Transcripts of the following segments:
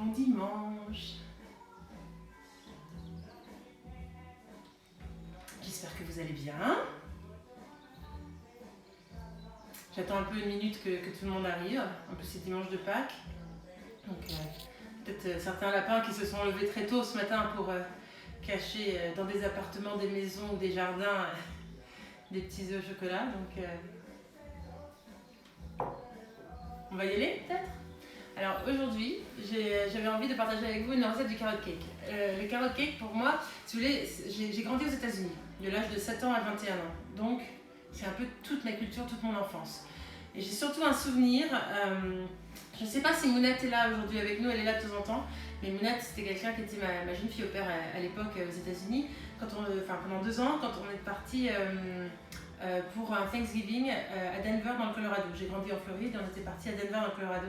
Bon dimanche. J'espère que vous allez bien. J'attends un peu une minute que tout le monde arrive. En plus c'est dimanche de Pâques. Donc peut-être certains lapins qui se sont levés très tôt ce matin pour cacher dans des appartements, des maisons ou des jardins des petits œufs au chocolat. Donc on va y aller peut-être. Alors aujourd'hui, j'avais envie de partager avec vous une recette du carrot cake. Le carrot cake, pour moi, si vous voulez, j'ai grandi aux États-Unis, de l'âge de 7 ans à 21 ans. Donc, c'est un peu toute ma culture, toute mon enfance. Et j'ai surtout un souvenir, je ne sais pas si Mounette est là aujourd'hui avec nous, elle est là de temps en temps, mais Mounette, c'était quelqu'un qui était ma jeune fille au père à l'époque aux États-Unis, pendant 2 ans, quand on est parti pour un Thanksgiving à Denver dans le Colorado. J'ai grandi en Floride et on était parti à Denver dans le Colorado.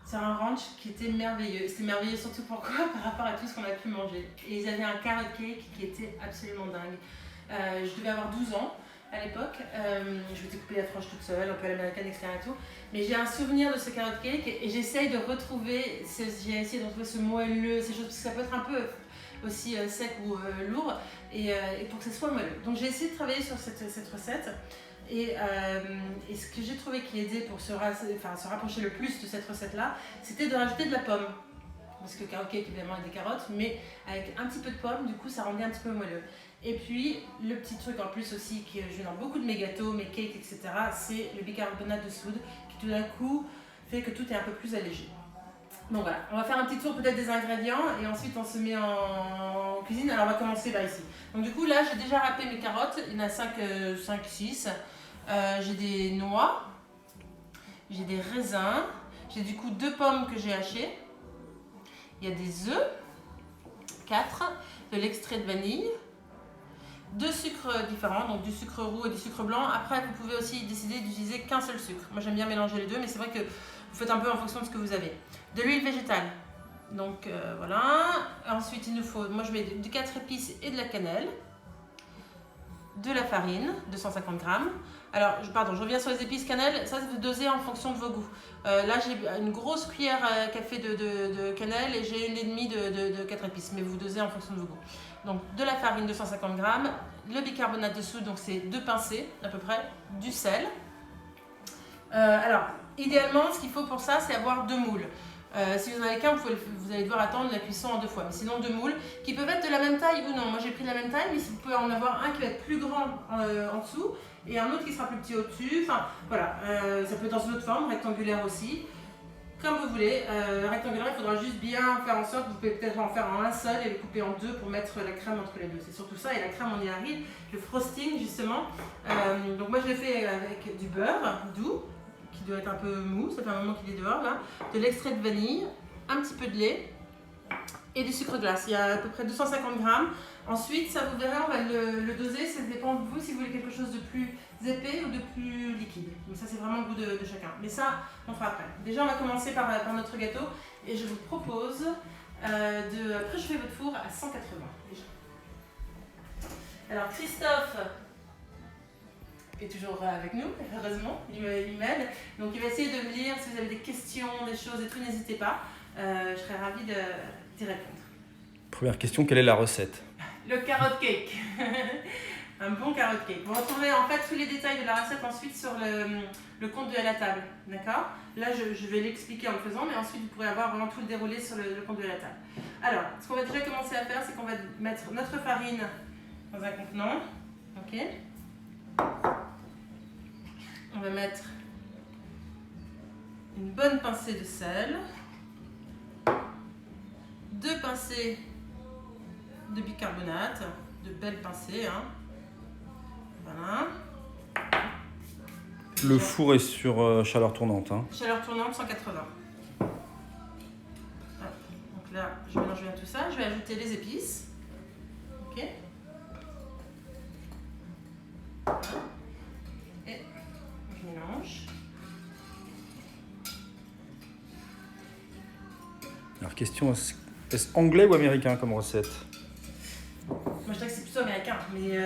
C'est un ranch qui était merveilleux. C'était merveilleux surtout pourquoi par rapport à tout ce qu'on a pu manger. Et ils avaient un carrot cake qui était absolument dingue. Je devais avoir 12 ans à l'époque. Je m'étais coupé la frange toute seule, un peu à l'américaine, etc. Et tout. Mais j'ai un souvenir de ce carrot cake et j'essaye de retrouver, j'ai essayé de retrouver ce moelleux, ces choses, parce que ça peut être un peu aussi sec ou lourd, et pour que ça soit moelleux. Donc j'ai essayé de travailler sur cette recette. Et ce que j'ai trouvé qui aidait pour se rapprocher le plus de cette recette-là, c'était de rajouter de la pomme. Parce que carrot cake, évidemment, avec des carottes, mais avec un petit peu de pomme, du coup, ça rendait un petit peu moelleux. Et puis, le petit truc en plus aussi, que je mets dans beaucoup de mes gâteaux, mes cakes, etc., c'est le bicarbonate de soude, qui tout d'un coup fait que tout est un peu plus allégé. Donc voilà, on va faire un petit tour peut-être des ingrédients et ensuite on se met en cuisine. Alors on va commencer là ici. Donc du coup là j'ai déjà râpé mes carottes, il y en a 5-6. J'ai des noix, j'ai des raisins, j'ai du coup 2 pommes que j'ai hachées. Il y a des œufs, 4, de l'extrait de vanille, 2 sucres différents, donc du sucre roux et du sucre blanc. Après vous pouvez aussi décider d'utiliser qu'un seul sucre. Moi j'aime bien mélanger les deux, mais c'est vrai que vous faites un peu en fonction de ce que vous avez. De l'huile végétale, donc voilà. Ensuite il nous faut, moi je mets du 4 épices et de la cannelle, de la farine, 250 g. Alors je reviens sur les épices cannelle, ça vous dosez en fonction de vos goûts. Là j'ai une grosse cuillère à café de cannelle et j'ai 1,5 de 4 épices, mais vous dosez en fonction de vos goûts. Donc de la farine 250 g, le bicarbonate de soude, donc c'est 2 pincées à peu près, du sel. Alors idéalement ce qu'il faut pour ça c'est avoir 2 moules. Si vous en avez qu'un, vous allez devoir attendre la cuisson en 2 fois. Mais sinon 2 moules qui peuvent être de la même taille ou non. Moi j'ai pris de la même taille, mais vous pouvez en avoir un qui va être plus grand en dessous et un autre qui sera plus petit au-dessus. Enfin voilà, ça peut être dans une autre forme, rectangulaire aussi. Comme vous voulez. Rectangulaire, il faudra juste bien faire en sorte, vous pouvez peut-être en faire en un seul et le couper en 2 pour mettre la crème entre les deux. C'est surtout ça, et la crème on y arrive. Le frosting justement. Donc moi je l'ai fait avec du beurre doux, qui doit être un peu mou, ça fait un moment qu'il est dehors là, de l'extrait de vanille, un petit peu de lait et du sucre glace. Il y a à peu près 250 g. Ensuite, ça vous verrez, on va le doser, ça dépend de vous si vous voulez quelque chose de plus épais ou de plus liquide. Donc ça c'est vraiment le goût de chacun. Mais ça, on fera après. Déjà, on va commencer par notre gâteau et je vous propose de préchauffer votre four à 180 déjà. Alors Christophe est toujours avec nous, heureusement, il m'aide. Donc il va essayer de me lire si vous avez des questions, des choses et tout, n'hésitez pas. Je serais ravie d'y répondre. Première question, quelle est la recette? Le carrot cake. Un bon carrot cake. Vous retrouverez en fait tous les détails de la recette ensuite sur le compte de À la table. D'accord? Là je vais l'expliquer en le faisant, mais ensuite vous pourrez avoir vraiment tout le déroulé sur le compte de À la table. Alors, ce qu'on va déjà commencer à faire, c'est qu'on va mettre notre farine dans un contenant. Ok? On va mettre une bonne pincée de sel, 2 pincées de bicarbonate, de belles pincées. Hein. Voilà. Le four est sur chaleur tournante. Hein. Chaleur tournante 180. Hop. Donc là, je mélange bien tout ça. Je vais ajouter les épices. Ok. Voilà. Et je mélange. Alors question, est-ce anglais ou américain comme recette? Moi je dirais que c'est plutôt américain, mais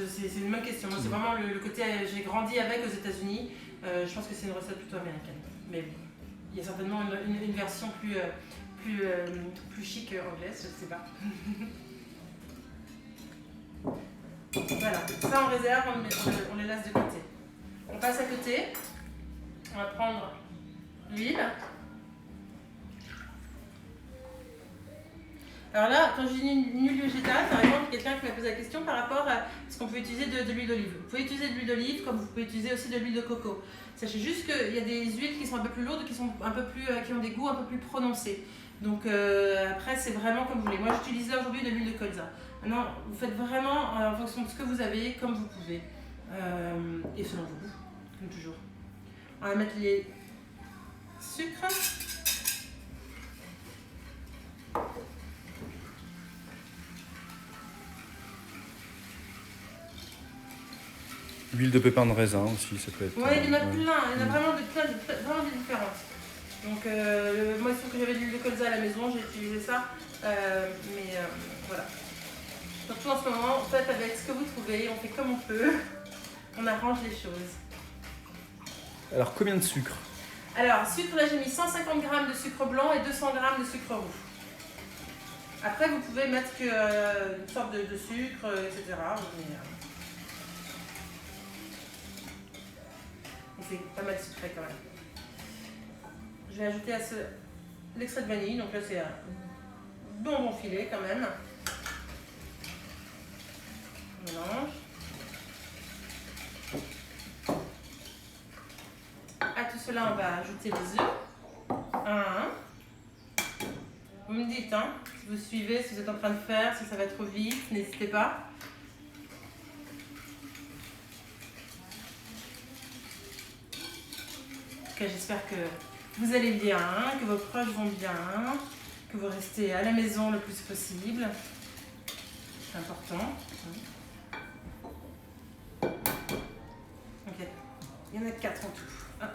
c'est une bonne question. Moi c'est vraiment le côté, j'ai grandi avec aux États-Unis. Je pense que c'est une recette plutôt américaine. Mais il y a certainement une version plus plus chic anglaise, je sais pas. Voilà, ça on réserve, on les laisse de côté. On passe à côté, on va prendre l'huile. Alors là, quand je dis une huile végétale, par exemple, quelqu'un qui m'a posé la question par rapport à ce qu'on peut utiliser de l'huile d'olive. Vous pouvez utiliser de l'huile d'olive comme vous pouvez utiliser aussi de l'huile de coco. Sachez juste qu'il y a des huiles qui sont un peu plus lourdes, qui ont des goûts un peu plus prononcés. Donc après, c'est vraiment comme vous voulez. Moi, j'utilise là aujourd'hui de l'huile de colza. Maintenant, vous faites vraiment en fonction de ce que vous avez, comme vous pouvez. Et selon vos goûts, comme toujours. On va mettre les sucres. L'huile de pépins de raisin aussi, ça peut être. Oui, il y en a plein, il y en a vraiment des différentes. Donc, moi, il faut que j'avais de l'huile de colza à la maison, j'ai utilisé ça. Voilà. Surtout en ce moment, faites avec ce que vous trouvez, on fait comme on peut, on arrange les choses. Alors, combien de sucre? Alors, sucre, là, j'ai mis 150 g de sucre blanc et 200 g de sucre roux. Après, vous pouvez mettre une sorte de sucre, etc. C'est pas mal sucré quand même. Je vais ajouter à l'extrait de vanille, donc là c'est un bon filet quand même. On mélange. À tout cela, on va ajouter les œufs. Un à un. Vous me dites, hein, si vous suivez, si vous êtes en train de faire, si ça va trop vite, n'hésitez pas. J'espère que vous allez bien, que vos proches vont bien, que vous restez à la maison le plus possible. C'est important. Ok, il y en a 4 en tout.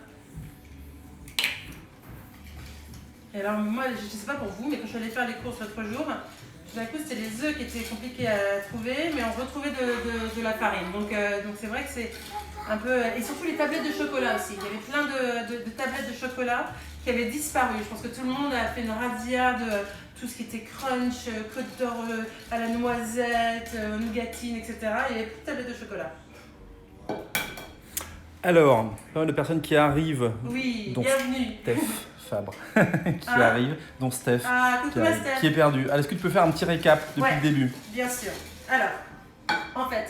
Et alors moi, je ne sais pas pour vous, mais quand je suis allée faire les courses l'autre jour, tout d'un coup c'était les œufs qui étaient compliqués à trouver, mais on retrouvait de la farine. Donc c'est vrai que c'est un peu... Et surtout les tablettes de chocolat aussi. Il y avait plein de tablettes de chocolat qui avaient disparu. Je pense que tout le monde a fait une razzia de tout ce qui était crunch, côte d'or à la noisette, nougatine, etc. Il y avait plus de tablettes de chocolat. Alors, pas mal de personnes qui arrivent. Oui, dont bienvenue. Steph Fabre qui arrive, dont Steph, coucou Steph. qui est perdu. Alors, est-ce que tu peux faire un petit récap depuis le début? Bien sûr. Alors, en fait,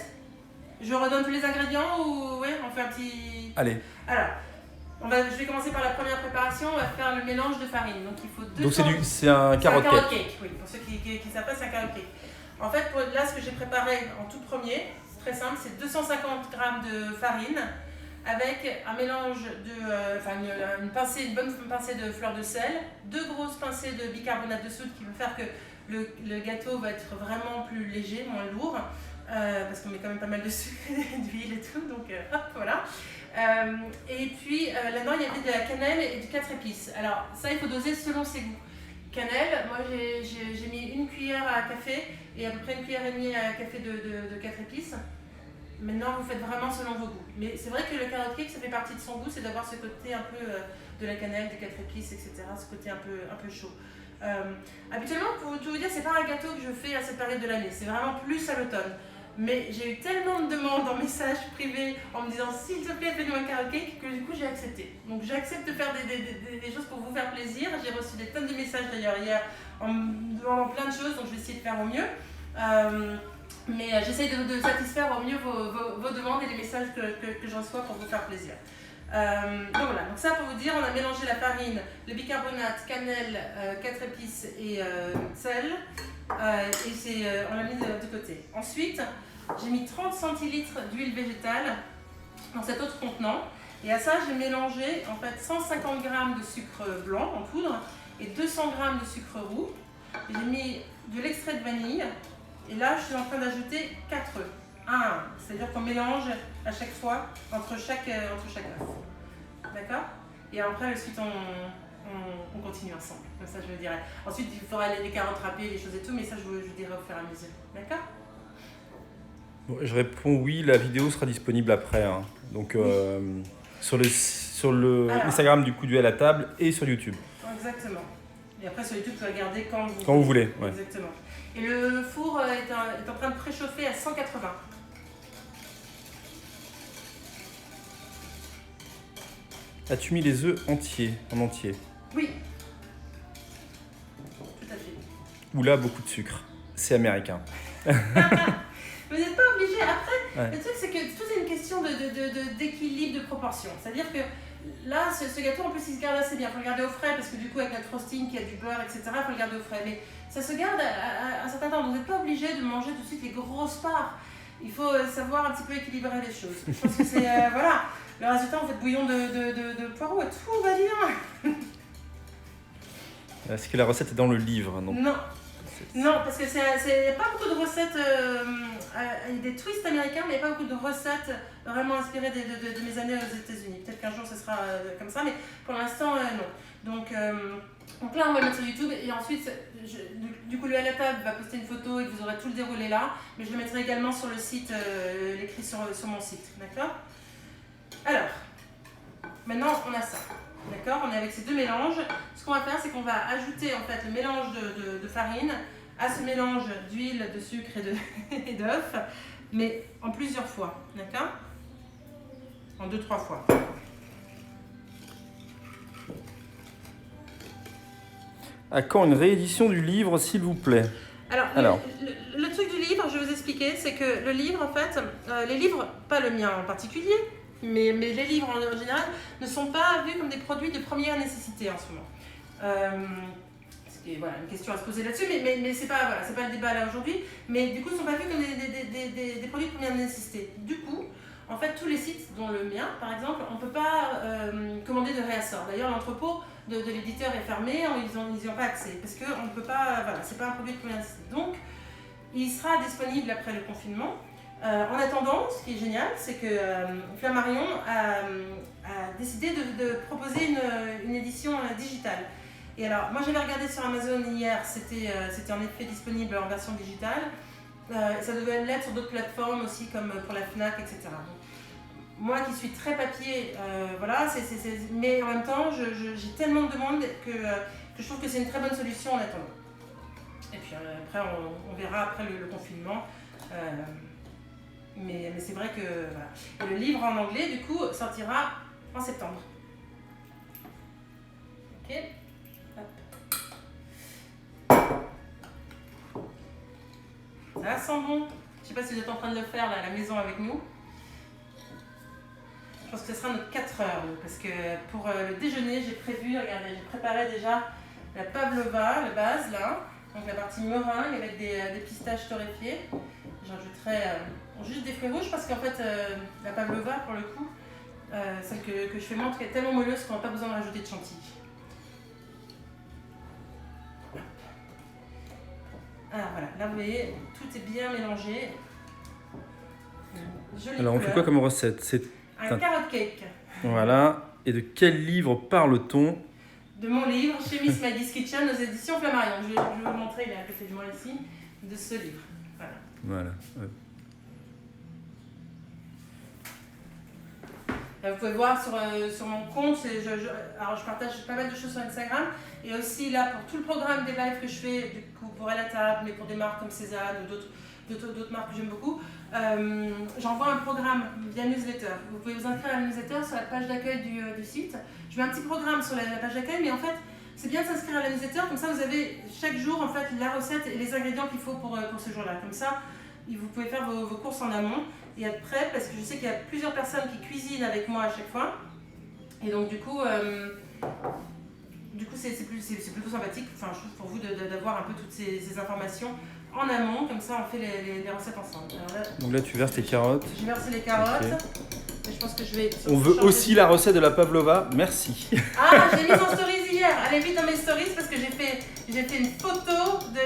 je redonne tous les ingrédients ou ouais, on fait un petit... Allez. Alors, je vais commencer par la première préparation, on va faire le mélange de farine. Donc il faut 200... Donc c'est un carrot cake. Oui, pour ceux qui savent pas, c'est un carrot cake. En fait, là, ce que j'ai préparé en tout premier, c'est très simple, c'est 250 g de farine avec un mélange de... une bonne pincée de fleur de sel, 2 grosses pincées de bicarbonate de soude qui vont faire que le gâteau va être vraiment plus léger, moins lourd. Parce qu'on met quand même pas mal de sucre, d'huile et tout, donc hop, voilà. Et puis là-dedans, il y avait de la cannelle et du 4 épices. Alors ça, il faut doser selon ses goûts. Cannelle, moi j'ai mis 1 cuillère à café et à peu près 1 cuillère et demie à café de 4 épices. Maintenant, vous faites vraiment selon vos goûts. Mais c'est vrai que le carrot cake, ça fait partie de son goût, c'est d'avoir ce côté un peu de la cannelle, des 4 épices, etc. Ce côté un peu chaud. Habituellement, pour tout vous dire, c'est pas un gâteau que je fais à cette période de l'année, c'est vraiment plus à l'automne. Mais j'ai eu tellement de demandes en message privé en me disant s'il te plaît fais-nous un carrot cake que du coup j'ai accepté. Donc j'accepte de faire des choses pour vous faire plaisir. J'ai reçu des tonnes de messages d'ailleurs hier en me demandant plein de choses, donc je vais essayer de faire au mieux. Mais j'essaie de satisfaire au mieux vos demandes et les messages que je reçois pour vous faire plaisir. Donc voilà, donc ça pour vous dire, on a mélangé la farine, le bicarbonate, cannelle, 4 épices et sel. On l'a mis de côté. Ensuite, j'ai mis 30 centilitres d'huile végétale dans cet autre contenant. Et à ça, j'ai mélangé en fait 150 g de sucre blanc en poudre et 200 g de sucre roux. J'ai mis de l'extrait de vanille. Et là, je suis en train d'ajouter 4 œufs. C'est-à-dire qu'on mélange à chaque fois entre chaque œuf. D'accord? Et après, ensuite, on continue ensemble. Comme ça, je le dirai. Ensuite, il faudra les carottes râpées, les choses et tout, mais ça, je vous dirai au fur et à mesure. D'accord? Bon, je réponds oui, la vidéo sera disponible après. Hein. Donc, sur le Instagram du Coup Duel à table et sur YouTube. Exactement. Et après, sur YouTube, vous pouvez regarder quand vous voulez. Ouais. Exactement. Et le four est en train de préchauffer à 180. As-tu mis les œufs entiers, en entier? Oui. Tout à fait. Oula, beaucoup de sucre. C'est américain. Vous n'êtes pas obligé. Après, Ouais. le truc, c'est que tout est une question d'équilibre, de proportion. C'est-à-dire que là, ce gâteau, en plus, il se garde assez bien. Il faut le garder au frais parce que du coup, avec notre frosting qui a du beurre, etc., il faut le garder au frais. Mais ça se garde à un certain temps. Vous n'êtes pas obligé de manger tout de suite les grosses parts. Il faut savoir un petit peu équilibrer les choses. Je pense que c'est... voilà. Le résultat, vous faites bouillon de poireaux et tout va bien. Est-ce que la recette est dans le livre? Non. Non, parce que il n'y a pas beaucoup de recettes, il y a des twists américains, mais il n'y a pas beaucoup de recettes vraiment inspirées de mes années aux États-Unis. Peut-être qu'un jour ce sera comme ça, mais pour l'instant, non. Donc là, on va le mettre sur YouTube et ensuite, du coup, le à la table va poster une photo et vous aurez tout le déroulé là, mais je le mettrai également sur le site, l'écrit sur mon site, d'accord? Alors, maintenant, on a ça. D'accord, on est avec ces deux mélanges. Ce qu'on va faire, c'est qu'on va ajouter en fait le mélange de farine à ce mélange d'huile, de sucre et d'œuf, mais en plusieurs fois. D'accord? En 2-3 fois. À quand une réédition du livre, s'il vous plaît? Alors. Le truc du livre, je vais vous expliquer, c'est que le livre, en fait, les livres, pas le mien en particulier, mais les livres en général ne sont pas vus comme des produits de première nécessité en ce moment. C'est voilà, une question à se poser là-dessus, mais c'est pas le débat là aujourd'hui. Mais du coup, ils ne sont pas vus comme des produits de première nécessité. Du coup, en fait, tous les sites, dont le mien par exemple, on ne peut pas commander de réassort. D'ailleurs, l'entrepôt de l'éditeur est fermé, ils n'y ont pas accès. Parce qu'on ne peut pas, voilà, c'est pas un produit de première nécessité. Donc, il sera disponible après le confinement. En attendant, ce qui est génial, c'est que Flammarion a décidé de proposer une édition digitale. Et alors, moi j'avais regardé sur Amazon hier, c'était en effet disponible en version digitale. Ça devait l'être sur d'autres plateformes aussi, comme pour la Fnac, etc. Donc, moi qui suis très papier, voilà, mais en même temps, j'ai tellement de demandes que je trouve que c'est une très bonne solution en attendant. Et puis après, on verra après le confinement. Mais c'est vrai que voilà. Et le livre en anglais, du coup, sortira en septembre. Ok. Hop. Ça sent bon. Je sais pas si vous êtes en train de le faire là, à la maison avec nous. Je pense que ce sera notre 4 heures. Parce que pour le déjeuner, j'ai préparé déjà la pavlova, la base là. Donc la partie meringue avec des pistaches torréfiées. J'ajouterai juste des fruits rouges parce qu'en fait la pavlova pour le coup, celle que je fais moi, est tellement moelleuse qu'on n'a pas besoin de rajouter de chantilly. Alors voilà, là vous voyez, tout est bien mélangé. Alors on fait quoi comme recette? C'est un carrot cake. Voilà. Et de quel livre parle-t-on? De mon livre, chez Miss Maggie's Kitchen, aux éditions Flammarion. Je vais vous montrer, il est à côté de moi ici, de ce livre. Voilà. Ouais. Vous pouvez voir sur mon compte, alors je partage pas mal de choses sur Instagram, et aussi là pour tout le programme des lives que je fais, du coup pour à la table, mais pour des marques comme Cézanne ou d'autres marques que j'aime beaucoup, j'envoie un programme via newsletter. Vous pouvez vous inscrire à la newsletter sur la page d'accueil du site. Je mets un petit programme sur la page d'accueil, mais en fait c'est bien de s'inscrire à la newsletter, comme ça vous avez chaque jour en fait la recette et les ingrédients qu'il faut pour ce jour-là. Comme ça, vous pouvez faire vos courses en amont et être prêt, parce que je sais qu'il y a plusieurs personnes qui cuisinent avec moi à chaque fois. Et donc du coup c'est plutôt sympathique, enfin, je trouve, pour vous d'avoir un peu toutes ces informations en amont, comme ça on fait les recettes ensemble. Donc là tu verses tes carottes. J'ai versé les carottes. Okay. Et je pense que je vais... On veut aussi la recette de la pavlova, merci. Ah, j'ai mis en stories hier. Allez vite dans mes stories parce que j'ai fait une photo de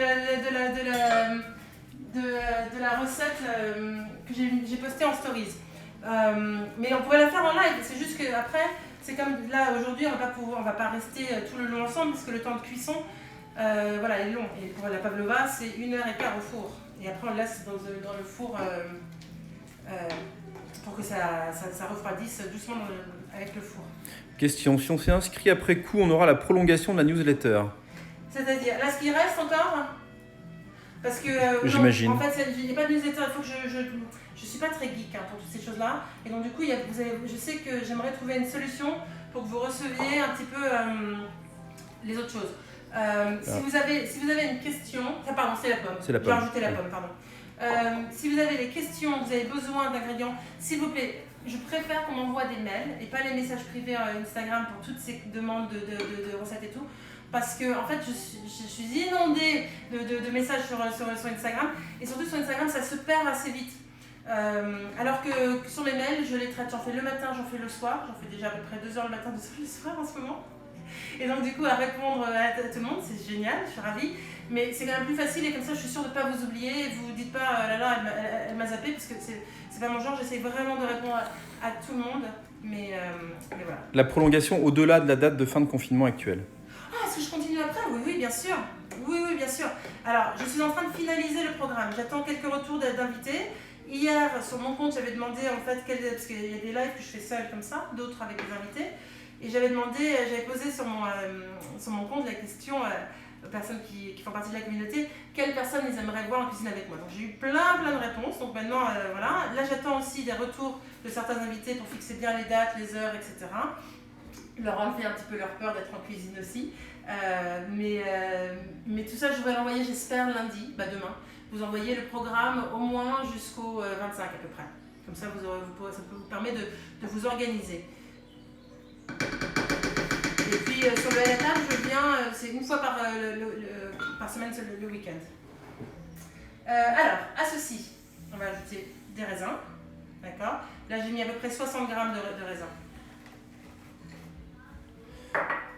la recette que j'ai postée en stories. Mais on pourrait la faire en live, c'est juste qu'après, c'est comme là aujourd'hui, on va pas rester tout le long ensemble parce que le temps de cuisson voilà, est long. Et pour la pavlova, c'est 1h15 au four. Et après, on le laisse dans le four pour que ça refroidisse doucement avec le four. Question, si on s'est inscrit après coup, on aura la prolongation de la newsletter. C'est-à-dire, là, ce qui reste encore, parce que j'imagine. En fait, il n'y a pas de newsletter, il faut que je suis pas très geek pour toutes ces choses-là. Et donc, du coup, je sais que j'aimerais trouver une solution pour que vous receviez un petit peu les autres choses. Si vous avez une question, pardon, c'est la pomme. C'est la pomme. J'ai rajouté la pomme, pardon. Si vous avez des questions, vous avez besoin d'ingrédients, s'il vous plaît, je préfère qu'on m'envoie des mails et pas les messages privés Instagram pour toutes ces demandes de recettes et tout. Parce que en fait, je suis inondée de messages sur Instagram. Et surtout sur Instagram, ça se perd assez vite. Alors que sur les mails, je les traite. J'en fais le matin, j'en fais le soir. J'en fais déjà à peu près 2 heures le matin, 2 heures le soir en ce moment. Et donc du coup, à répondre à tout le monde, c'est génial, je suis ravie. Mais c'est quand même plus facile et comme ça, je suis sûre de ne pas vous oublier. Et vous ne dites pas, là, elle m'a zappé, parce que c'est pas mon genre. J'essaie vraiment de répondre à tout le monde. Mais voilà. La prolongation au-delà de la date de fin de confinement actuelle. Ah, est-ce que je continue après ? Oui, bien sûr. Oui, bien sûr. Alors, je suis en train de finaliser le programme. J'attends quelques retours d'invités. Hier, sur mon compte, j'avais demandé en fait, parce qu'il y a des lives que je fais seule comme ça, d'autres avec des invités. Et j'avais posé sur mon compte la question aux personnes qui font partie de la communauté, quelles personnes ils aimeraient voir en cuisine avec moi. Donc j'ai eu plein de réponses. Donc maintenant, voilà. Là, j'attends aussi des retours de certains invités pour fixer bien les dates, les heures, etc. Leur enlever un petit peu leur peur d'être en cuisine aussi. Mais tout ça, je vais l'envoyer, j'espère, lundi, demain. Vous envoyez le programme au moins jusqu'au 25 à peu près. Comme ça, ça vous permet de vous organiser. Et puis sur le à la table, je viens, c'est une fois par semaine le week-end. Alors, à ceci, on va ajouter des raisins. D'accord ? Là, j'ai mis à peu près 60 grammes de raisins.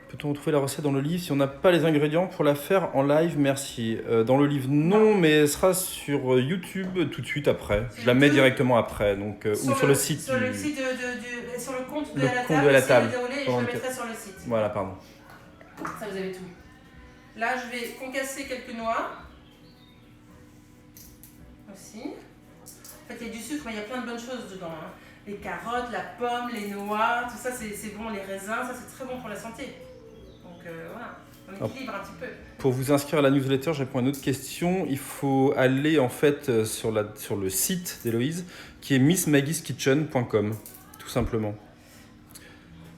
Peut-on retrouver la recette dans le livre si on n'a pas les ingrédients pour la faire en live? Merci. Dans le livre, non, mais elle sera sur YouTube tout de suite après. Je la mets directement après, donc, ou sur le site. Sur le site sur le compte de la table. Et je la mettrai sur le site. Voilà, pardon. Ça, vous avez tout. Là, je vais concasser quelques noix. Aussi. En fait, il y a du sucre, mais il y a plein de bonnes choses dedans. Hein. Les carottes, la pomme, les noix, tout ça, c'est bon. Les raisins, ça, c'est très bon pour la santé. Donc voilà, on équilibre un petit peu. Pour vous inscrire à la newsletter, je réponds à une autre question. Il faut aller en fait sur le site d'Héloïse, qui est missmaggieskitchen.com, tout simplement.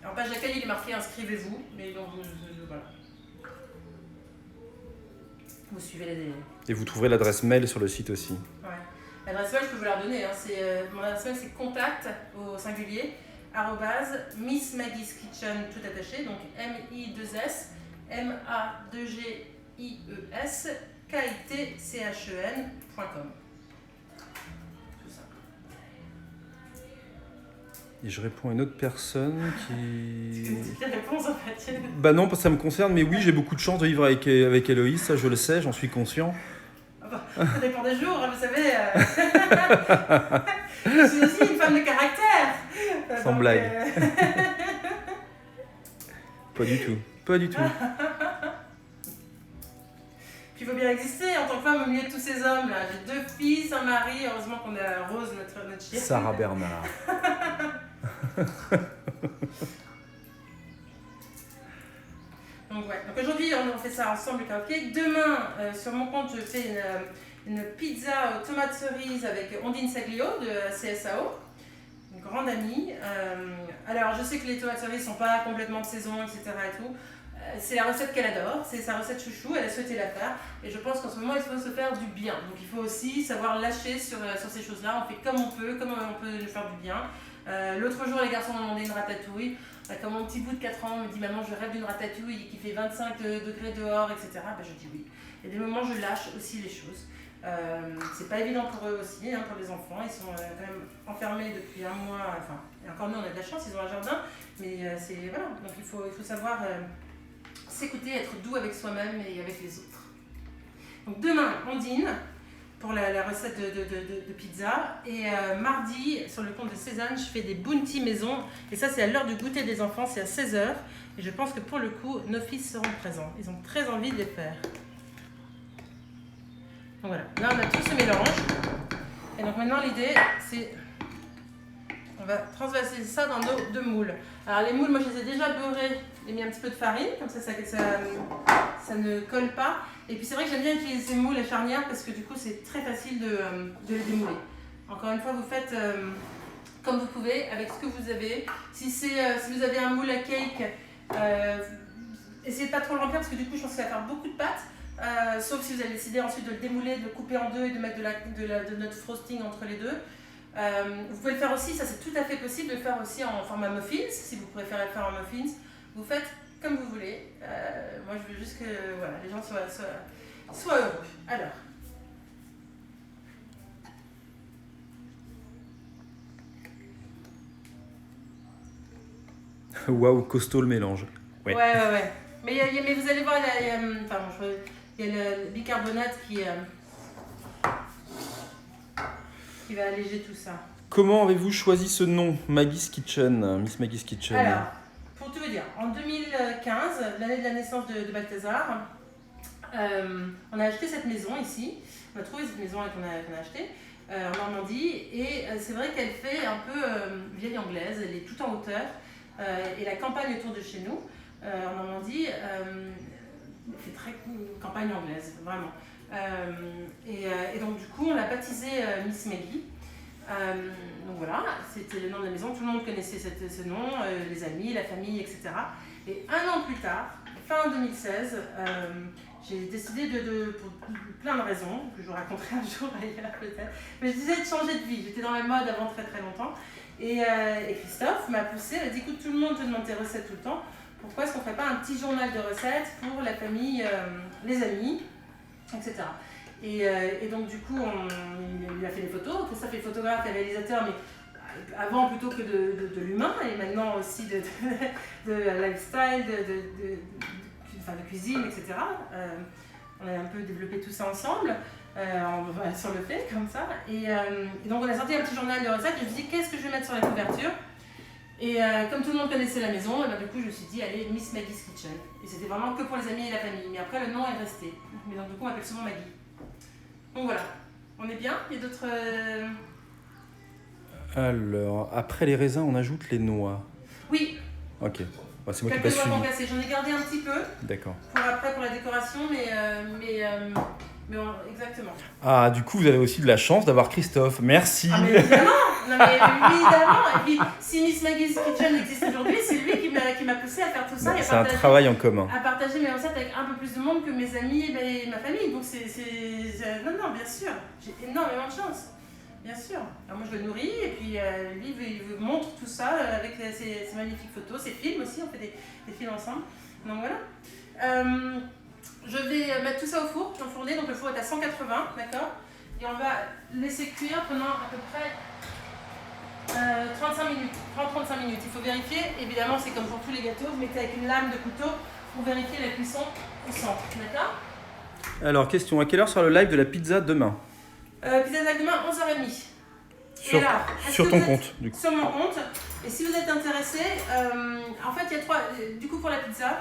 En page d'accueil, il est marqué inscrivez-vous, mais donc voilà. Vous suivez les. Et vous trouverez l'adresse mail sur le site aussi. Ouais. L'adresse mail, je peux vous la donner. Hein. Mon adresse mail, c'est contact au singulier @missmaggieskitchen tout attaché, donc M-I-2-S M-A-2-G-I-E-S K-I-T-C-H-E-N.com. Tout ça. Et je réponds à une autre personne qui... C'est la réponse en fait. Bah non, ça me concerne, mais oui, j'ai beaucoup de chance de vivre avec Héloïse, ça je le sais, j'en suis conscient. Ça dépend des jours, vous savez. Je suis aussi une femme de caractère. Sans blague. Pas du tout. Puis il faut bien exister en tant que femme au milieu de tous ces hommes là. J'ai 2 fils, un mari, heureusement qu'on a Rose, notre chienne. Sarah Bernard. Donc aujourd'hui on fait ça ensemble le carrot cake. Demain sur mon compte je fais une pizza aux tomates cerises avec Ondine Saglio de CSAO, une grande amie. Alors je sais que les tomates cerises sont pas complètement de saison, etc. et tout. C'est la recette qu'elle adore, c'est sa recette chouchou, elle a souhaité la faire et je pense qu'en ce moment il faut se faire du bien. Donc il faut aussi savoir lâcher sur ces choses-là, on fait comme on peut nous faire du bien. L'autre jour les garçons m'ont demandé une ratatouille, comme mon petit bout de 4 ans me dit maman je rêve d'une ratatouille qui fait 25 degrés dehors, etc. Je dis oui. Il y a des moments je lâche aussi les choses. C'est pas évident pour eux aussi, hein, pour les enfants, ils sont quand même enfermés depuis 1 mois, enfin, et encore nous on a de la chance, ils ont un jardin, mais voilà, donc il faut savoir s'écouter, être doux avec soi-même et avec les autres. Donc demain, Ondine, pour la recette de pizza, et mardi, sur le compte de Cézanne, je fais des bounty maison, et ça c'est à l'heure du goûter des enfants, c'est à 16h, et je pense que pour le coup, nos fils seront présents, ils ont très envie de les faire. Donc voilà, là on a tout ce mélange. Et donc maintenant l'idée c'est, on va transvaser ça dans nos 2 moules. Alors les moules, moi je les ai déjà beurrés, j'ai mis un petit peu de farine, comme ça ça ne colle pas. Et puis c'est vrai que j'aime bien utiliser ces moules à charnière parce que du coup c'est très facile de les démouler. Encore une fois, vous faites comme vous pouvez, avec ce que vous avez. Si vous avez un moule à cake, essayez de pas trop le remplir parce que du coup je pense que ça va faire beaucoup de pâte. Sauf si vous avez décidé ensuite de le démouler, de le couper en deux et de mettre de notre frosting entre les deux. Vous pouvez le faire aussi, ça c'est tout à fait possible de le faire aussi en format muffins, si vous préférez le faire en muffins. Vous faites comme vous voulez. Moi je veux juste que voilà, les gens soient heureux. Alors. Waouh, costaud le mélange. Ouais. Mais vous allez voir, il y a le bicarbonate qui va alléger tout ça. Comment avez-vous choisi ce nom, Maggie's Kitchen, Miss Maggie's Kitchen? Alors, pour tout vous dire, en 2015, l'année de la naissance de Balthazar, on a acheté cette maison ici. On a trouvé cette maison qu'on a achetée en Normandie. Et c'est vrai qu'elle fait un peu vieille anglaise, elle est tout en hauteur. Et la campagne autour de chez nous, en Normandie, fait très campagne anglaise, vraiment. Et donc du coup, on l'a baptisée Miss Maggie. Donc voilà, c'était le nom de la maison, tout le monde connaissait ce nom, les amis, la famille, etc. Et un an plus tard, fin 2016, j'ai décidé pour plein de raisons, que je vous raconterai un jour ailleurs peut-être, mais je disais de changer de vie. J'étais dans la mode avant très très longtemps. Et Christophe m'a poussé, il m'a dit écoute, tout le monde te demande tes recettes tout le temps, pourquoi est-ce qu'on ne ferait pas un petit journal de recettes pour la famille, les amis, etc. Et donc du coup, il a fait des photos. Christophe est photographe et réalisateur, mais avant plutôt que de l'humain, et maintenant aussi de lifestyle, de cuisine, etc. On a un peu développé tout ça ensemble. Sur le fait, comme ça. Et donc on a sorti un petit journal de recettes. Je me suis dit, qu'est-ce que je vais mettre sur la couverture? Et comme tout le monde connaissait la maison, et ben, du coup je me suis dit, allez, Miss Maggie's Kitchen. Et c'était vraiment que pour les amis et la famille. Mais après, le nom est resté. Mais donc du coup, on m'appelle souvent Maggie. Donc voilà. On est bien? Il y a d'autres... Alors, après les raisins, on ajoute les noix. Oui. Ok. Bah, c'est moi qui passe passe suivi. Cassé. J'en ai gardé un petit peu. D'accord. Pour la décoration, mais exactement. Ah, du coup, vous avez aussi de la chance d'avoir Christophe. Merci. Ah, mais évidemment. Non, mais évidemment. Et puis, si Miss Maggie's Kitchen existe aujourd'hui, c'est lui qui m'a poussé à faire tout ça. C'est un travail en commun. À partager mes recettes avec un peu plus de monde que mes amis et ma famille. Donc, non, bien sûr. J'ai énormément de chance. Bien sûr. Alors moi, je le nourris et puis lui, il me montre tout ça avec ses magnifiques photos, ses films aussi. On fait des films ensemble. Donc, voilà. Je vais mettre tout ça au four, enfourner, donc le four est à 180, d'accord? Et on va laisser cuire pendant à peu près 35 minutes, 30-35 minutes. Il faut vérifier, évidemment c'est comme pour tous les gâteaux, vous mettez avec une lame de couteau pour vérifier la cuisson au centre, d'accord? Alors, question, à quelle heure sera le live de la pizza demain? Pizza de demain, 11h30. Sur ton compte, du coup. Sur mon compte. Et si vous êtes intéressé, en fait il y a 3, du coup pour la pizza,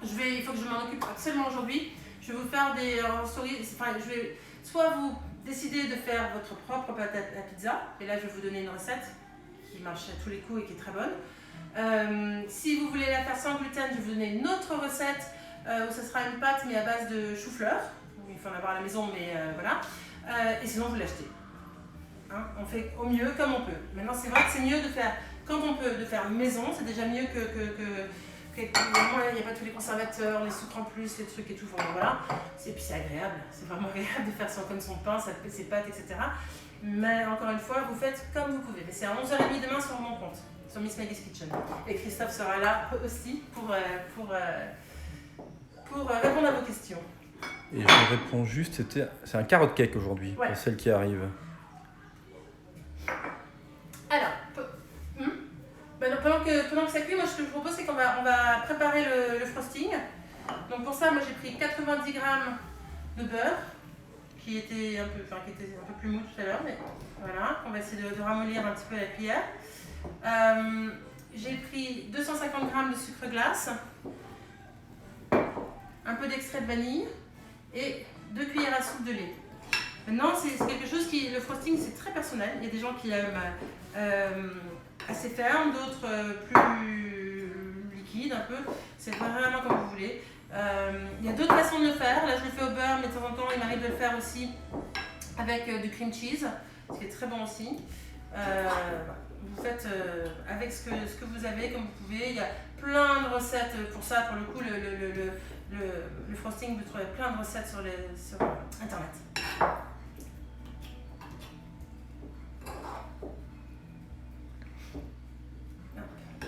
il faut que je m'en occupe absolument aujourd'hui. Je vais vous faire des stories. Je vais soit vous décider de faire votre propre pâte à pizza, et là je vais vous donner une recette qui marche à tous les coups et qui est très bonne. Si vous voulez la faire sans gluten, je vais vous donner une autre recette où ce sera une pâte mais à base de chou-fleur. Il faut en avoir à la maison, mais voilà. Et sinon vous l'achetez. Hein, on fait au mieux comme on peut. Maintenant c'est vrai que c'est mieux de faire quand on peut, de faire maison, c'est déjà mieux que il n'y a pas tous les conservateurs, les sucres en plus, les trucs et tout. Voilà. Et puis c'est agréable, c'est vraiment agréable de faire comme son pain, ses pâtes, etc. Mais encore une fois, vous faites comme vous pouvez. Mais c'est à 11h30 demain sur mon compte, sur Miss Maggie's Kitchen. Et Christophe sera là aussi pour répondre à vos questions. Et je réponds juste, c'est un carrot cake aujourd'hui, ouais. Pour celle qui arrive. Alors, pendant que ça cuit, moi ce que je vous propose c'est qu'on va préparer le frosting. Donc pour ça, moi j'ai pris 90 g de beurre qui était un peu plus mou tout à l'heure, mais voilà, on va essayer de ramollir un petit peu la cuillère. J'ai pris 250 g de sucre glace, un peu d'extrait de vanille et 2 cuillères à soupe de lait. Maintenant, c'est quelque chose le frosting c'est très personnel. Il y a des gens qui aiment assez ferme, d'autres plus liquides un peu. C'est vraiment comme vous voulez. Il y a d'autres façons de le faire. Là, je le fais au beurre, mais de temps en temps, il m'arrive de le faire aussi avec du cream cheese, ce qui est très bon aussi. Vous faites avec ce que vous avez, comme vous pouvez. Il y a plein de recettes pour ça. Pour le coup, le frosting, vous trouvez plein de recettes sur Internet.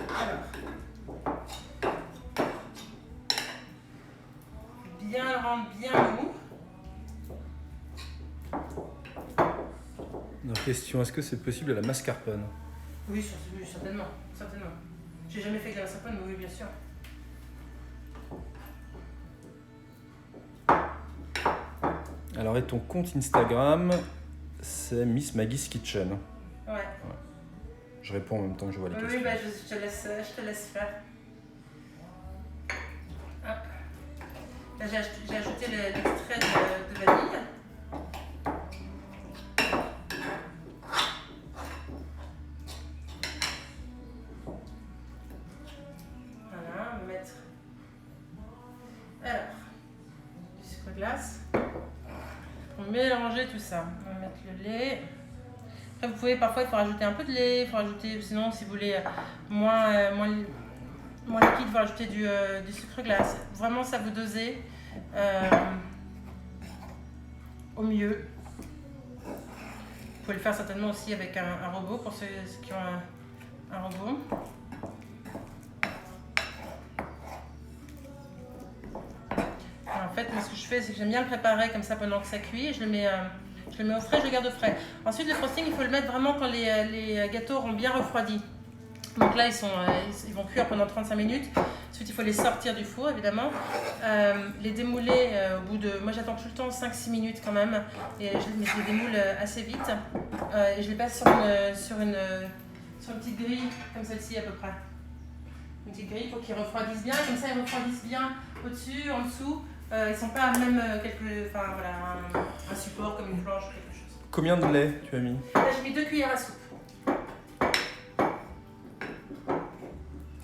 Alors, bien le rendre bien mou. Question, est-ce que c'est possible à la mascarpone? Oui, certainement. J'ai jamais fait de la mascarpone, mais oui, bien sûr. Alors, et ton compte Instagram, c'est Miss Maggie's Kitchen. Ouais. Je réponds en même temps que je vois les questions. Oui, bah, je te laisse faire. Hop. Là, j'ai ajouté l'extrait de vanille. Voilà, on va mettre. Alors, du sucre glace. Pour mélanger tout ça, on va mettre le lait. Après, vous pouvez, parfois, il faut rajouter un peu de lait, il faut rajouter, sinon, si vous voulez moins liquide, il faut rajouter du sucre glace. Vraiment, ça vous dosez au mieux. Vous pouvez le faire certainement aussi avec un robot, pour ceux qui ont un robot. En fait, moi, ce que je fais, c'est que j'aime bien le préparer comme ça pendant que ça cuit. Je le mets au frais, je le garde au frais. Ensuite, le frosting, il faut le mettre vraiment quand les gâteaux auront bien refroidi. Donc là, ils vont cuire pendant 35 minutes. Ensuite, il faut les sortir du four, évidemment. Les démouler au bout de... Moi, j'attends tout le temps 5-6 minutes quand même. Et je les démoule assez vite. Et je les passe sur une petite grille, comme celle-ci à peu près. Une petite grille pour qu'ils refroidissent bien. Comme ça, ils refroidissent bien au-dessus, en dessous. Ils ne sont pas même un support comme une planche ou quelque chose. Combien de lait tu as mis? Là, j'ai mis 2 cuillères à soupe.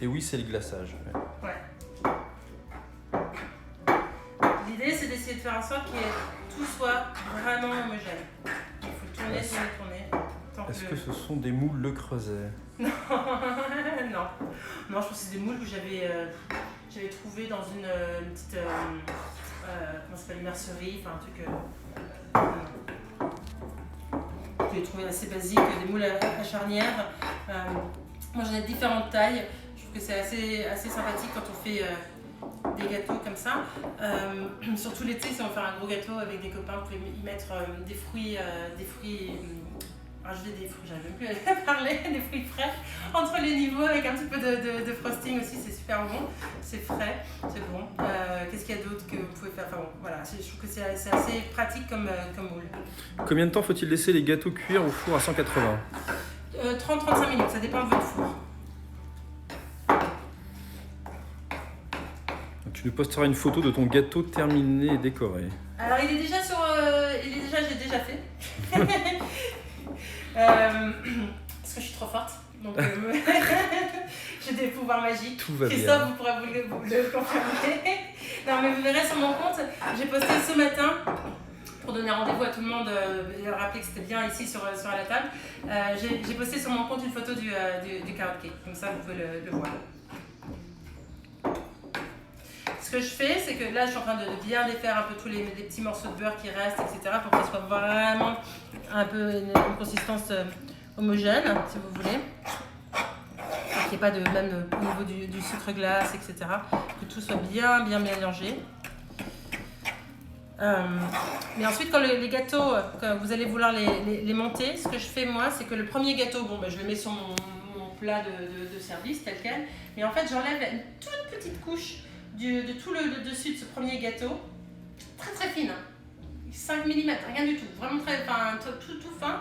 Et oui, c'est le glaçage. Ouais. L'idée, c'est d'essayer de faire en sorte que tout soit vraiment homogène. Il faut tourner, tourner. Est-ce que ce sont des moules Le Creuset? Non, je pense que c'est des moules que j'avais trouvé dans une petite comment ça s'appelle, une mercerie, enfin un truc que j'ai trouvé assez basique, des moules à charnière. Moi, j'en ai différentes tailles. Je trouve que c'est assez sympathique quand on fait des gâteaux comme ça. Surtout l'été, si on fait un gros gâteau avec des copains, vous pouvez y mettre des fruits, rajouter des fruits, j'arrive même plus à parler, des fruits frais entre les niveaux avec un petit peu de frosting aussi, c'est super bon, c'est frais, c'est bon. Qu'est-ce qu'il y a d'autre que vous pouvez faire? Enfin bon, voilà, je trouve que c'est assez pratique comme moule. Combien de temps faut-il laisser les gâteaux cuire au four à 180? 30-35 minutes, ça dépend de votre four. Donc, tu nous posteras une photo de ton gâteau terminé et décoré. Alors il est déjà j'ai déjà fait. Parce que je suis trop forte. Donc j'ai des pouvoirs magiques. Tout va Christophe, bien. vous pourrez vous le confirmer. Non mais vous verrez sur mon compte, j'ai posté ce matin pour donner rendez-vous à tout le monde et leur rappeler que c'était bien ici sur la table. J'ai posté sur mon compte une photo du carrot cake. Comme ça vous pouvez le voir. Ce que je fais, c'est que là, je suis en train de bien défaire un peu tous les petits morceaux de beurre qui restent, etc. pour que ça soit vraiment un peu une consistance homogène, si vous voulez. Qu'il n'y ait pas de même au niveau du sucre glace, etc. Que tout soit bien mélangé. Mais ensuite, quand les gâteaux, quand vous allez vouloir les monter, ce que je fais moi, c'est que le premier gâteau, je le mets sur mon plat de service tel quel. Mais en fait, j'enlève une toute petite couche de tout le dessus de ce premier gâteau, très fine, 5 mm, rien du tout, vraiment tout fin.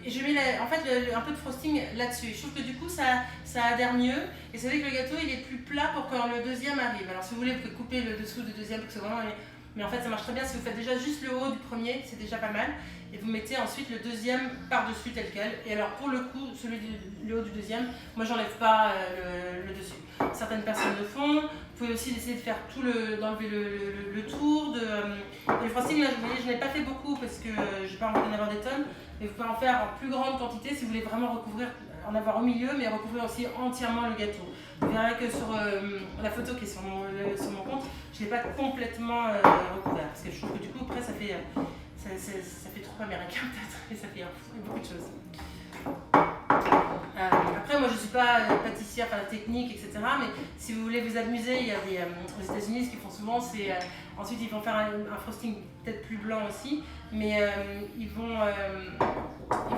Et je mets en fait un peu de frosting là-dessus. Je trouve que du coup ça adhère mieux et c'est vrai que le gâteau il est plus plat pour quand le deuxième arrive. Alors si vous voulez, vous pouvez couper le dessous du deuxième pour que c'est vraiment Mais en fait, ça marche très bien si vous faites déjà juste le haut du premier, c'est déjà pas mal. Et vous mettez ensuite le deuxième par-dessus tel quel. Et alors pour le coup, le haut du deuxième, moi j'enlève pas le dessus. Certaines personnes le font. Vous pouvez aussi essayer de faire d'enlever le tour. Le frosting, là, vous voyez, je n'ai pas fait beaucoup parce que j'ai pas envie d'en avoir des tonnes. Mais vous pouvez en faire en plus grande quantité si vous voulez vraiment recouvrir, en avoir au milieu, mais recouvrir aussi entièrement le gâteau. Vous verrez que sur la photo qui est sur mon compte, je ne l'ai pas complètement recouvert. Parce que je trouve que du coup, après, ça fait trop américain peut-être, et ça fait beaucoup de choses. Après, moi je ne suis pas pâtissière, enfin technique, etc. Mais si vous voulez vous amuser, il y a aux États-Unis, ce qu'ils font souvent, c'est ensuite ils vont faire un frosting peut-être plus blanc aussi, mais ils vont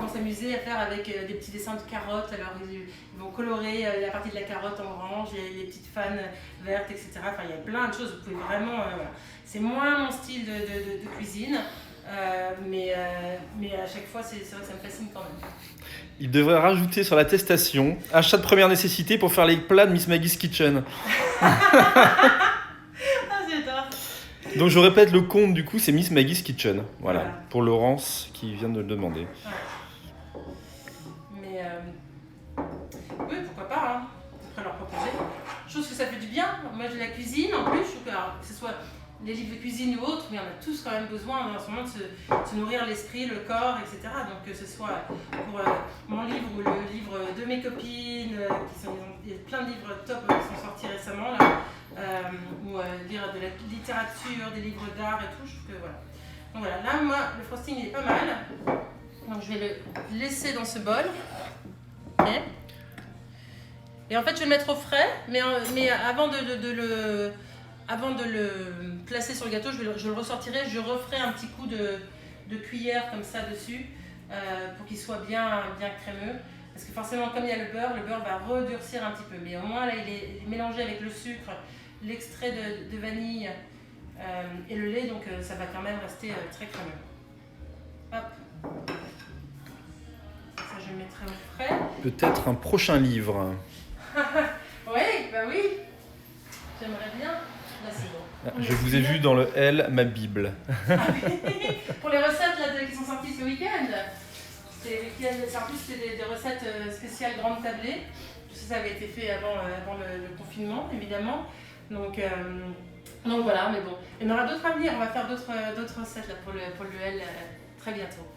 s'amuser à faire avec des petits dessins de carottes. Alors ils vont colorer la partie de la carotte en orange, il y a les petites fans vertes, etc. Enfin, il y a plein de choses. Vous pouvez vraiment, voilà. C'est moins mon style de cuisine. Mais à chaque fois, c'est vrai que ça me fascine quand même. Il devrait rajouter sur l'attestation achat de première nécessité pour faire les plats de Miss Maggie's Kitchen. J'adore. Donc je répète, le compte du coup c'est Miss Maggie's Kitchen. Voilà. Pour Laurence qui vient de le demander. Ouais. Mais oui, pourquoi pas, hein. Après leur proposer. Je trouve que ça fait du bien. Moi j'ai la cuisine en plus, je trouve que ce soit les livres de cuisine ou autres, mais on a tous quand même besoin en ce moment de se nourrir l'esprit, le corps, etc. Donc que ce soit pour mon livre ou le livre de mes copines, il y a plein de livres top qui sont sortis récemment, là, ou lire de la littérature, des livres d'art et tout, je trouve que voilà. Donc voilà, là moi le frosting il est pas mal, donc je vais le laisser dans ce bol. Et en fait je vais le mettre au frais, mais avant de le placer sur le gâteau, je le ressortirai, je referai un petit coup de cuillère comme ça dessus pour qu'il soit bien crémeux. Parce que forcément, comme il y a le beurre va redurcir un petit peu. Mais au moins, là, il est mélangé avec le sucre, l'extrait de vanille et le lait, donc ça va quand même rester très crémeux. Hop. Ça, je le mettrai au frais. Peut-être un prochain livre. Oui, bah oui. J'aimerais bien. Là, c'est bon. Je vous ai vu dans le L, ma Bible. Pour les recettes là, qui sont sorties ce week-end, en plus c'était des recettes spéciales grande tablée. Tout ça avait été fait avant le confinement, évidemment. Donc voilà, mais bon. Il y en aura d'autres à venir, on va faire d'autres recettes là, pour le L très bientôt.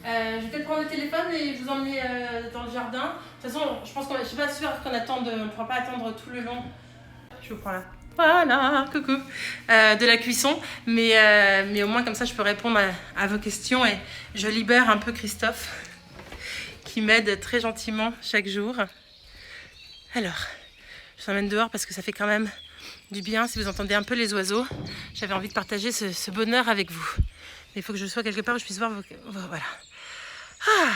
Je vais peut-être prendre le téléphone et vous emmener dans le jardin. De toute façon, je suis pas sûre qu'on ne pourra pas attendre tout le long. Je vous prends là. Voilà, coucou, de la cuisson, mais au moins comme ça je peux répondre à vos questions et je libère un peu Christophe qui m'aide très gentiment chaque jour. Alors, je vous emmène dehors parce que ça fait quand même du bien si vous entendez un peu les oiseaux. J'avais envie de partager ce bonheur avec vous. Mais il faut que je sois quelque part où je puisse voir voilà. Ah,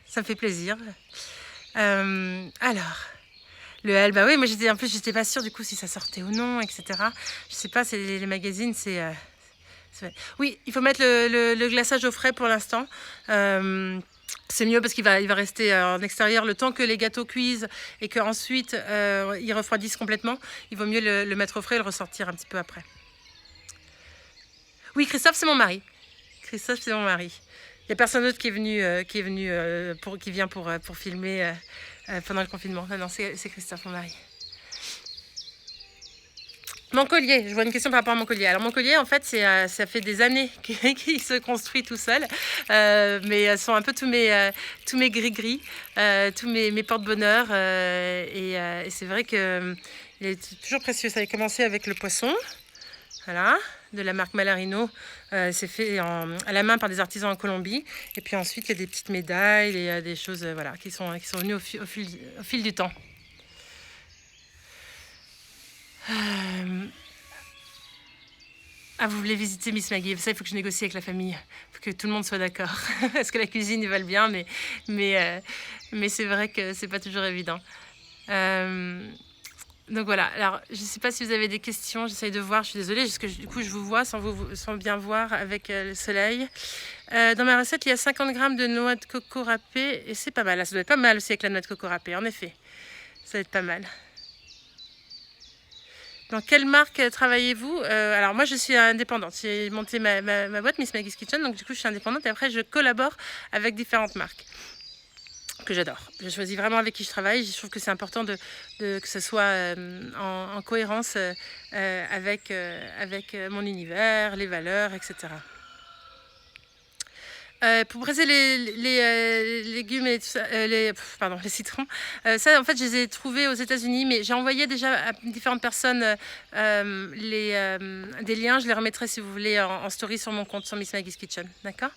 ça me fait plaisir. Alors... Le L, bah oui, moi j'étais pas sûre du coup si ça sortait ou non, etc. Je sais pas, c'est les magazines, oui, il faut mettre le glaçage au frais pour l'instant. C'est mieux parce qu'il va rester en extérieur le temps que les gâteaux cuisent et qu'ensuite ils refroidissent complètement. Il vaut mieux le mettre au frais et le ressortir un petit peu après. Oui, Christophe, c'est mon mari. Il n'y a personne d'autre qui vient pour filmer pendant le confinement. Non, c'est Christophe, mon mari. Mon collier, je vois une question par rapport à mon collier. Alors mon collier, en fait, ça fait des années qu'il se construit tout seul, mais ce sont un peu tous mes gris-gris, tous mes porte-bonheur, et c'est vrai qu'il est toujours précieux. Ça a commencé avec le poisson, voilà, de la marque Malarino. C'est fait à la main par des artisans en Colombie. Et puis ensuite, il y a des petites médailles et des choses voilà, qui sont venues au fil du temps. Vous voulez visiter Miss Maggie? Ça, il faut que je négocie avec la famille. Il faut que tout le monde soit d'accord. Parce que la cuisine, ils veulent bien, mais c'est vrai que c'est pas toujours évident. Donc voilà, alors je ne sais pas si vous avez des questions, j'essaye de voir, je suis désolée, parce que du coup je vous vois sans bien voir avec le soleil. Dans ma recette, il y a 50 g de noix de coco râpée, et c'est pas mal, là, ça doit être pas mal aussi avec la noix de coco râpée, en effet, ça doit être pas mal. Dans quelle marque travaillez-vous? Alors moi je suis indépendante, j'ai monté ma boîte Miss Maggie's Kitchen, donc du coup je suis indépendante et après je collabore avec différentes marques que j'adore. Je choisis vraiment avec qui je travaille, je trouve que c'est important que ce soit en cohérence avec mon univers, les valeurs, etc. Pour briser les légumes et tout ça, les citrons, ça en fait je les ai trouvés aux États-Unis, mais j'ai envoyé déjà à différentes personnes des liens. Je les remettrai si vous voulez en story sur mon compte sur Miss Maggie's Kitchen, d'accord?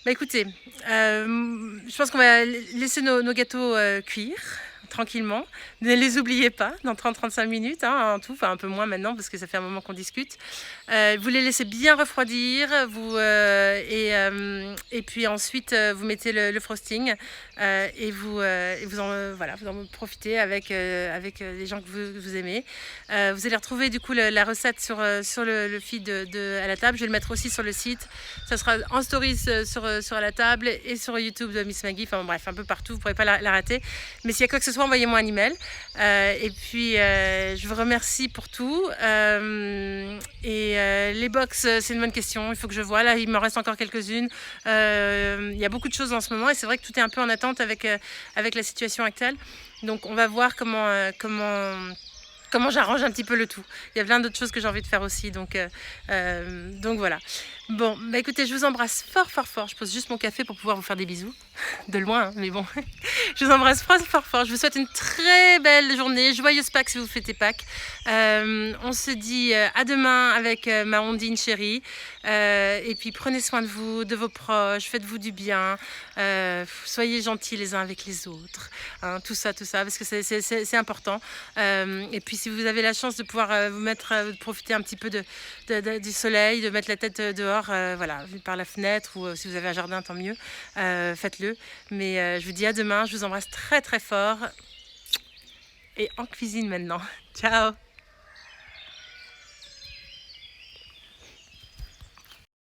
Bah écoutez, je pense qu'on va laisser nos gâteaux cuire tranquillement. Ne les oubliez pas dans 30-35 minutes hein, en tout, enfin un peu moins maintenant parce que ça fait un moment qu'on discute. Vous les laissez bien refroidir et puis ensuite vous mettez le frosting et vous en profitez avec les gens que vous aimez. Vous allez retrouver du coup la recette sur le feed à la table. Je vais le mettre aussi sur le site. Ça sera en stories sur à la table et sur YouTube de Miss Maggie. Enfin bref, un peu partout, vous ne pourrez pas la rater. Mais s'il y a quoi que ce soit, envoyez-moi un email. Et puis je vous remercie pour tout. Les box, c'est une bonne question. Il faut que je vois. Là, il me reste encore quelques-unes. Il y a beaucoup de choses en ce moment et c'est vrai que tout est un peu en attente avec la situation actuelle. Donc, on va voir comment j'arrange un petit peu le tout. Il y a plein d'autres choses que j'ai envie de faire aussi. Donc voilà. Bon, bah écoutez, je vous embrasse fort, fort, fort. Je pose juste mon café pour pouvoir vous faire des bisous. De loin, hein, mais bon. Je vous embrasse fort, fort, fort. Je vous souhaite une très belle journée. Joyeuse Pâques si vous fêtez Pâques. On se dit à demain avec ma Ondine chérie. Et puis prenez soin de vous, de vos proches. Faites-vous du bien. Soyez gentils les uns avec les autres. Hein, tout ça, parce que c'est important. Et puis si vous avez la chance de pouvoir profiter un petit peu du soleil, de mettre la tête dehors, voilà, par la fenêtre ou si vous avez un jardin, tant mieux, faites-le. Mais je vous dis à demain, je vous embrasse très très fort et en cuisine maintenant. Ciao!